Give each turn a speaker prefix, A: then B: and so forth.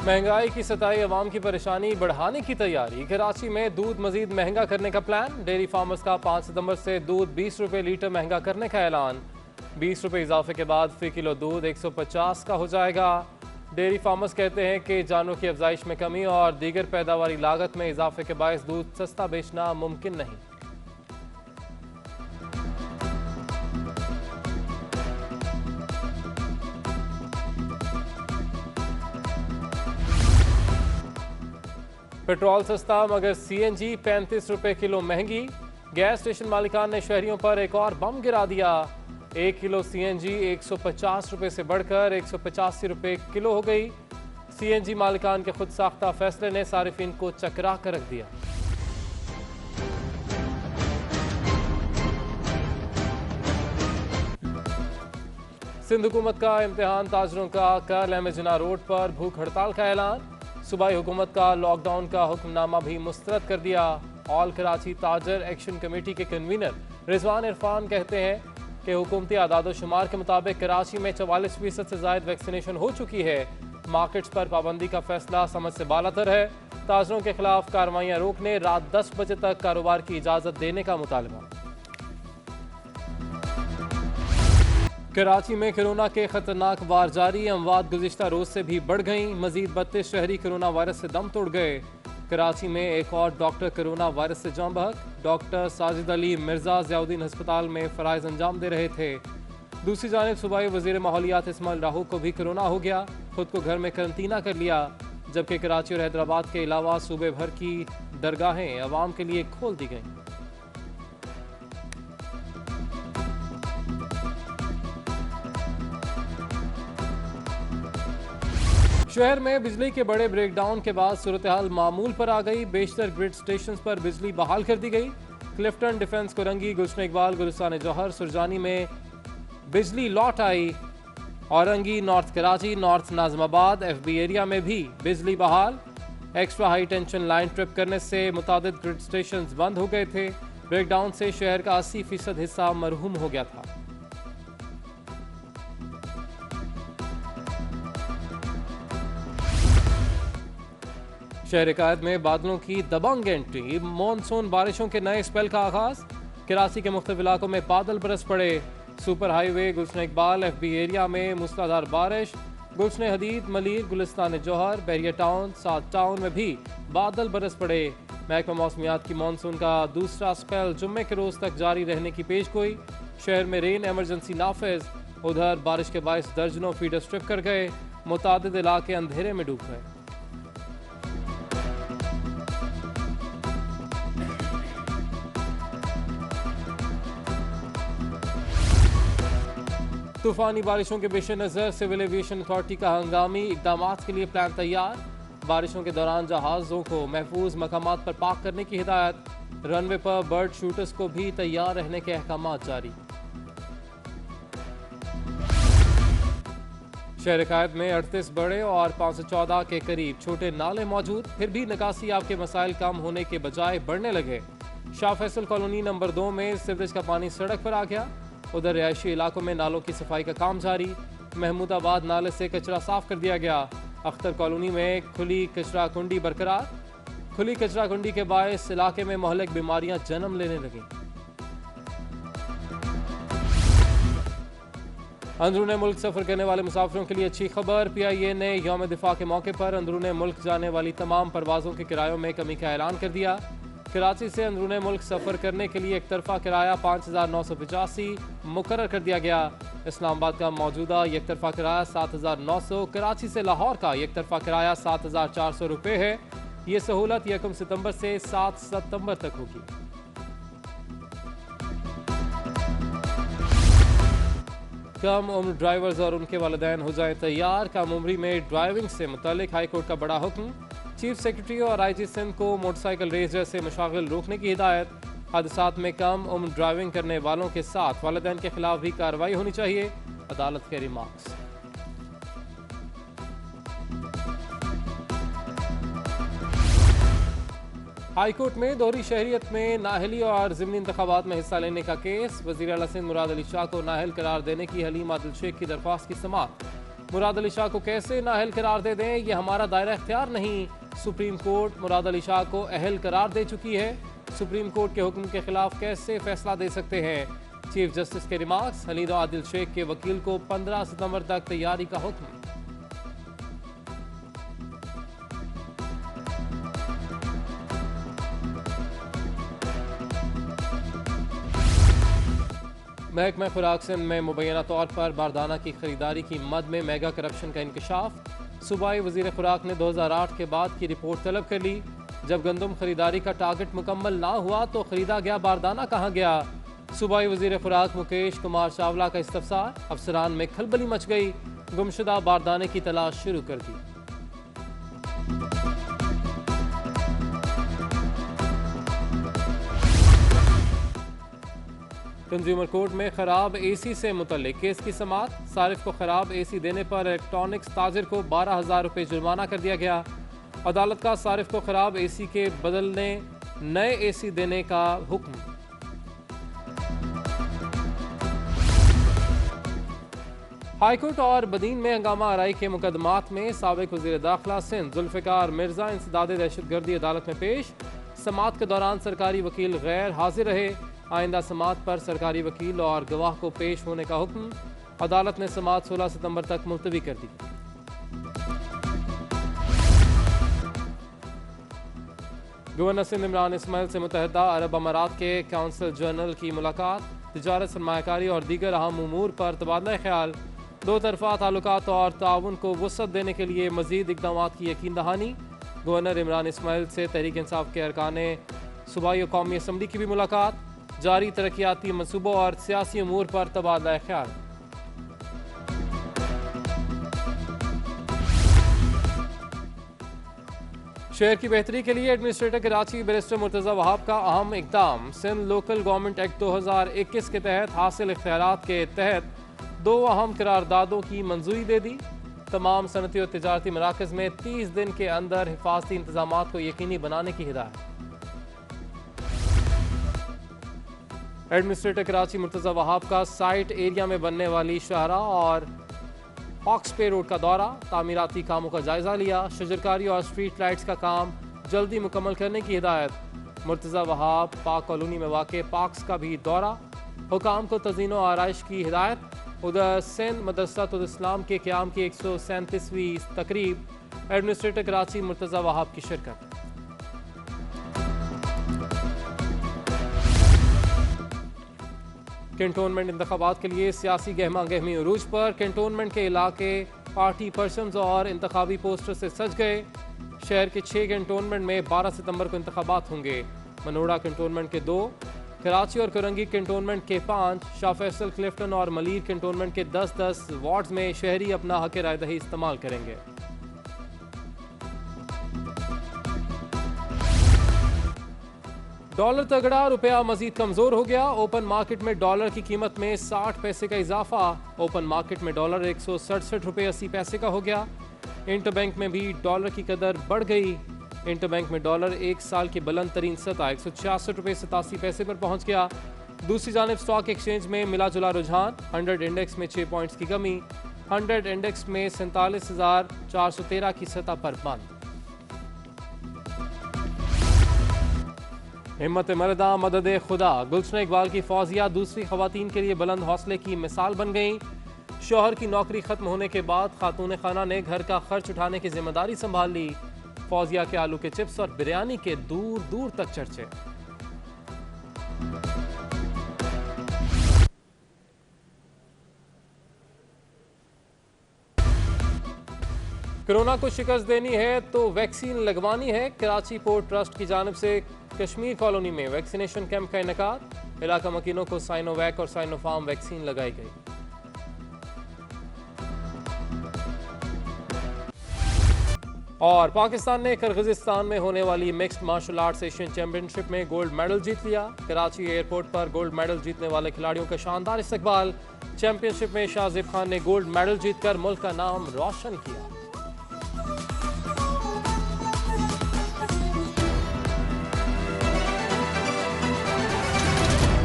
A: महंगाई की सताई अवाम की परेशानी बढ़ाने की तैयारी। कराची में दूध मजीद महंगा करने का प्लान। डेयरी फार्मर्स का 5 सितंबर से दूध 20 रुपए लीटर महंगा करने का ऐलान। 20 रुपए इजाफे के बाद फी किलो दूध 150 का हो जाएगा। डेयरी फार्मर्स कहते हैं कि जानवरों की अफजाइश में कमी और दीगर पैदावारी लागत में इजाफे के बायस दूध सस्ता बेचना मुमकिन नहीं। पेट्रोल सस्ता मगर सीएनजी 35 रुपए किलो महंगी। गैस स्टेशन मालिकान ने शहरियों पर एक और बम गिरा दिया। 1 किलो सीएनजी 150 रुपए से बढ़कर 185 रुपए किलो हो गई। सीएनजी मालिकान के खुद साख्ता फैसले ने सारिफिन को चकरा कर रख दिया। सिंध हुकूमत का इम्तिहान ताजरों का कल एमजना रोड पर भूख हड़ताल का ऐलान। सूबाई हुकूमत का लॉकडाउन का हुक्मनामा भी मुस्तरद कर दिया। ऑल कराची ताजर एक्शन कमेटी के कन्वीनर रिजवान इरफान कहते हैं कि हुकूमती आदाद शुमार के मुताबिक कराची में 44% से ज्यादा वैक्सीनेशन हो चुकी है। मार्केट्स पर पाबंदी का फैसला समझ से बालातर है। ताजरों के खिलाफ कार्रवाइयां रोकने रात 10 बजे तक कारोबार की इजाजत देने का मुतालबा। कराची में कोरोना के खतरनाक वार जारी। अमवात गुज़िश्ता रोज से भी बढ़ गईं। मजीद 32 शहरी कोरोना वायरस से दम तोड़ गए। कराची में एक और डॉक्टर कोरोना वायरस से जान बहक। डॉक्टर साजिद अली मिर्जा ज़ियाउद्दीन अस्पताल में फ़राइज़ अंजाम दे रहे थे। दूसरी जानिब सूबाई वज़ीर माहौलियात इस्माइल राहू को भी कोरोना हो गया। खुद को घर में करंतना कर लिया। जबकि कराची और हैदराबाद के अलावा सूबे भर की दरगाहें अवाम के लिए खोल दी गईं। शहर में बिजली के बड़े ब्रेकडाउन के बाद सूरत हाल मामूल पर आ गई। बेशतर ग्रिड स्टेशन पर बिजली बहाल कर दी गई। क्लिफ्टन, डिफेंस कोरंगी, गुलशन इकबाल, गुलिस्तान जौहर, सुरजानी में बिजली लौट आई। Orangi, North Karachi, North Nazimabad, FB area में भी बिजली बहाल। Extra high tension line trip करने से मुतादिद ग्रिड स्टेशन बंद हो गए थे। ब्रेकडाउन से शहर का 80% हिस्सा मरहूम हो गया था। शहर कायद में बादलों की दबंग एंट्री। मॉनसून बारिशों के नए स्पेल का आगाज। कराची के मुख्तलिफ इलाकों में बादल बरस पड़े। सुपर हाईवे, गुलशन इकबाल, FB एरिया में मूसलाधार बारिश। गुलशन हदीद, मलिर, गुलिस्तान जौहर, बहरिया टाउन, साद टाउन में भी बादल बरस पड़े। महकमा मौसमियात की मॉनसून का दूसरा स्पेल जुम्मे के रोज तक जारी रहने की पेशगोई। शहर में रेन एमरजेंसी नाफिज। उधर बारिश के बायस दर्जनों फीडर स्ट्रिप कर गए। मुतादिद इलाके अंधेरे में डूब गए। तूफानी बारिशों के पेश नज़र सिविल एविएशन अथॉरिटी का हंगामी इकदामात के लिए प्लान तैयार। बारिशों के दौरान जहाज़ों को महफूज मकामात पर पार्क करने की हिदायत। रनवे पर बर्ड शूटर्स को भी तैयार रहने के अहकामात जारी। शहर कायद में 38 बड़े और 514 के करीब छोटे नाले मौजूद। फिर भी निकासी आपके मसाइल कम होने के बजाय बढ़ने लगे। शाह फैसल कॉलोनी नंबर 2 में सीवरेज का पानी सड़क पर आ गया। उधर रिहायशी इलाकों में नालों की सफाई का काम जारी। महमूदाबाद नाले से कचरा साफ कर दिया गया। अख्तर कॉलोनी में खुली कचरा कुंडी बरकरार। खुली कचरा कुंडी के बायस इलाके में मोहल्लिक बीमारियां जन्म लेने लगी। अंदरूने मुल्क सफर करने वाले मुसाफिरों के लिए अच्छी खबर। PIA ने यौम दिफा के मौके पर अंदरूने मुल्क जाने वाली तमाम परवाजों के किरायों में कमी का ऐलान कर दिया। कराची से अंदरूने मुल्क सफर करने के लिए एक तरफा किराया 5,985 मुकर्रर कर दिया गया। इस्लामाबाद का मौजूदा एक तरफा किराया 7,900। कराची से लाहौर का एक तरफा किराया 7,400 रुपये है। ये सहूलत 1 सितंबर से 7 सितंबर तक होगी। कम उम्र ड्राइवर्स और उनके वालिदैन हो जाएं तैयार। कम उम्री में ड्राइविंग से मुतालिक हाईकोर्ट का बड़ा हुक्म। चीफ सेक्रेटरी और IG सिंध को मोटरसाइकिल रेस जैसे मशागिल रोकने की हिदायत। हादसात में कम उम्र ड्राइविंग करने वालों के साथ वालिदैन के खिलाफ भी कार्रवाई होनी चाहिए। अदालत के रिमार्क्स। हाईकोर्ट में दोहरी शहरियत में नाहली और ज़िमनी इंतखाबात में हिस्सा लेने का केस। वज़ीर आला सिंध मुराद अली शाह को नाहल करार देने की हलीम आदिल शेख की दरख्वास्त की समाअत। मुराद अली शाह को कैसे नाअहल करार दे दें, यह हमारा दायरा इख्तियार नहीं। सुप्रीम कोर्ट मुराद अली शाह को अहल करार दे चुकी है। सुप्रीम कोर्ट के हुक्म के खिलाफ कैसे फैसला दे सकते हैं। चीफ जस्टिस के रिमार्क्स। हनीद आदिल शेख के वकील को 15 सितंबर तक तैयारी का हुक्म। महकमा खुराक सिंध में मुबैना तौर पर बारदाना की खरीदारी की मद में मेगा करप्शन का इंकशाफ। सूबाई वजीर खुराक ने 2008 के बाद की रिपोर्ट तलब कर ली। जब गंदम खरीदारी का टारगेट मुकम्मल ना हुआ तो खरीदा गया बारदाना कहाँ गया। सूबाई वजीर खुराक मुकेश कुमार चावला का इस्तफसार। अफसरान में खलबली मच गई। गुमशुदा बारदाने की तलाश शुरू कर दी। कंज्यूमर कोर्ट में खराब एसी से मुतल्लिक केस की समाअत। सारिफ को खराब एसी देने पर इलेक्ट्रॉनिक्स ताजिर को 12,000 रुपये जुर्माना कर दिया गया। अदालत का सारिफ को खराब एसी के बदलने नए एसी देने का हुक्म। हाईकोर्ट और बदीन में हंगामा आराई के मुकदमात में साबिक वजीर दाखिला सिंध जुल्फिकार मिर्जा इंसदाद दहशतगर्दी अदालत में पेश। समाअत के दौरान सरकारी वकील गैर हाजिर रहे। आइंदा समाअत पर सरकारी वकील और गवाह को पेश होने का हुक्म। अदालत ने समाअत 16 सितंबर तक मुलतवी कर दी। गवर्नर सिंध इमरान इस्माइल से मुत्तहिदा अरब अमारात के काउंसिल जनरल की मुलाकात। तिजारत, सरमायाकारी और दीगर अहम उमूर पर तबादला ख्याल। दो तरफा ताल्लुकात और ताउन को वुसअत देने के लिए मजीद इक़दाम की यकीन दहानी। गवर्नर इमरान इस्माइल से तहरीक इंसाफ के अरकान सूबाई और कौमी असम्बली की भी मुलाकात। जारी तरक्याती मनसूबों और सियासी उमूर पर तबादला ख्याल। शहर की बेहतरी के लिए एडमिनिस्ट्रेटर कराची बैरिस्टर मुर्तज़ा वहाब का अहम इक़दाम। सिंध लोकल गवर्नमेंट एक्ट 2021 के तहत हासिल इख्तियारात के तहत 2 अहम करारदादों की मंजूरी दे दी। तमाम सनती और तिजारती मराकज़ में 30 दिन के अंदर हिफाजती इंतजामात को यकीनी बनाने की हिदायत। एडमिनिस्ट्रेटर कराची मुर्तज़ा वहाब का साइट एरिया में बनने वाली शाहरा और हॉक्स पे रोड का दौरा। तामीराती कामों का जायजा लिया। शजरकारी और स्ट्रीट लाइट्स का काम जल्दी मुकम्मल करने की हिदायत। मुर्तज़ा वहाब पाक कॉलोनी में वाक़ पार्क्स का भी दौरा। हुकाम को तज़ीन व आराइश की हिदायत। उधर सिंध मदरसतुल इस्लाम के क़याम की 137वीं तकरीब। एडमिनिस्ट्रेटर कराची मुर्तज़ा वहाब की शिरकत। कैंटोनमेंट इंतखाबात के लिए सियासी गहमा गहमी उरूज पर। कैंटोनमेंट के इलाके पार्टी पर्सन्स और इंतखाबी पोस्टर से सज गए। शहर के 6 कैंटोनमेंट में 12 सितंबर को इंतखाबात होंगे। मनोड़ा कैंटोनमेंट के 2, कराची और करंगी कैंटोनमेंट के 5, शाह फैसल, क्लिफ्टन और मलीर कैंटोनमेंट के 10-10 वार्ड्स में शहरी अपना हक रायदही इस्तेमाल करेंगे। डॉलर तगड़ा, रुपया मजीद कमजोर हो गया। ओपन मार्केट में डॉलर की कीमत में 60 पैसे का इजाफा। ओपन मार्केट में डॉलर 167 रुपये 80 पैसे का हो गया। इंटरबैंक में भी डॉलर की कदर बढ़ गई। इंटरबैंक में डॉलर 1 साल की बुलंद तरीन सतह 166 रुपये 87 पैसे पर पहुंच गया। दूसरी जानिब स्टॉक एक्सचेंज में मिला जुला रुझान। 100 इंडेक्स में 6 पॉइंट्स की कमी। 100 इंडेक्स में 47,413 की सतह पर बंद। हिम्मत मर्दा मदद खुदा। गुलशन इकबाल की फौजिया दूसरी खवातीन के लिए बुलंद हौसले की मिसाल बन गई। शौहर की नौकरी खत्म होने के बाद खातून खाना ने घर का खर्च उठाने की जिम्मेदारी संभाल ली। फौजिया के आलू के चिप्स और बिरयानी के दूर दूर तक चर्चे। कोरोना को शिकस्त देनी है तो वैक्सीन लगवानी है। कराची पोर्ट ट्रस्ट की जानिब से कश्मीर कॉलोनी में वैक्सीनेशन कैंप का इनेकाद। इलाका मकीनों को साइनोवैक और साइनोफार्म वैक्सीन लगाई गई। और पाकिस्तान ने किर्गिस्तान में होने वाली mixed martial arts Asian championship में गोल्ड मेडल जीत लिया। कराची एयरपोर्ट पर गोल्ड मेडल जीतने वाले खिलाड़ियों का शानदार इस्तकबाल। चैंपियनशिप में शाहजेब खान ने गोल्ड मेडल जीतकर मुल्क का नाम रोशन किया।